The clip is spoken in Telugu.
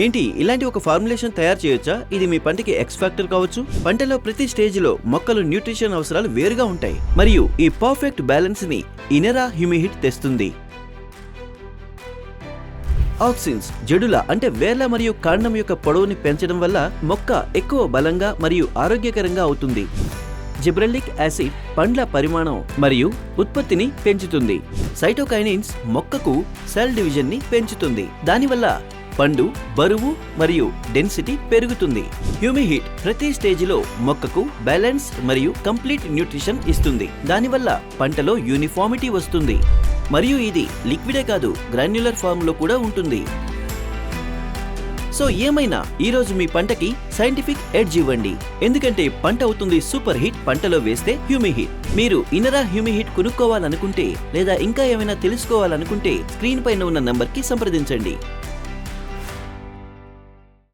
ఏంటి ఇలాంటి ఒక ఫార్ములేషన్ తయారు చేయొచ్చా? ఇది మీ పంటకి ఎక్స్ ఫ్యాక్టర్ కావచ్చు. పంటలో ప్రతి స్టేజ్ లో మొక్కలు న్యూట్రిషన్ అవసరాలు వేరుగా ఉంటాయి మరియు ఈ పర్ఫెక్ట్ బ్యాలెన్స్ ని ఇనరా హ్యూమిహిట్ తెస్తుంది. ఆక్సిన్స్ జడుల అంటే వేర్ల మరియు కాండం యొక్క పొడవుని పెంచడం వల్ల మొక్క ఎక్కువ బలంగా మరియు ఆరోగ్యకరంగా అవుతుంది. జిబ్రెల్లిక్ యాసిడ్ పండ్ల పరిమాణం మరియు ఉత్పత్తిని పెంచుతుంది. సైటోకైనిన్స్ మొక్కకు సెల్ డివిజన్ ని పెంచుతుంది. దానివల్ల పండు బరువు మరియు డెన్సిటీ పెరుగుతుంది. హ్యూమిహిట్ ప్రతి స్టేజిలో మొక్కకు బ్యాలెన్స్ మరియు కంప్లీట్ న్యూట్రిషన్ ఇస్తుంది. దానివల్ల పంటలో యూనిఫామిటీ వస్తుంది మరియు ఇది లిక్విడే కాదు, గ్రాన్యులర్ ఫామ్ లో కూడా ఉంటుంది. సో ఏమైనా ఈరోజు మీ పంటకి సైంటిఫిక్ ఎడ్జ్ ఇవ్వండి, ఎందుకంటే పంట అవుతుంది సూపర్ హిట్ పంటలో వేస్తే హ్యూమిహిట్. మీరు ఇనరా హ్యూమిహిట్ కొనుక్కోవాలనుకుంటే లేదా ఇంకా ఏమైనా తెలుసుకోవాలనుకుంటే స్క్రీన్ పైన ఉన్న నంబర్కి సంప్రదించండి.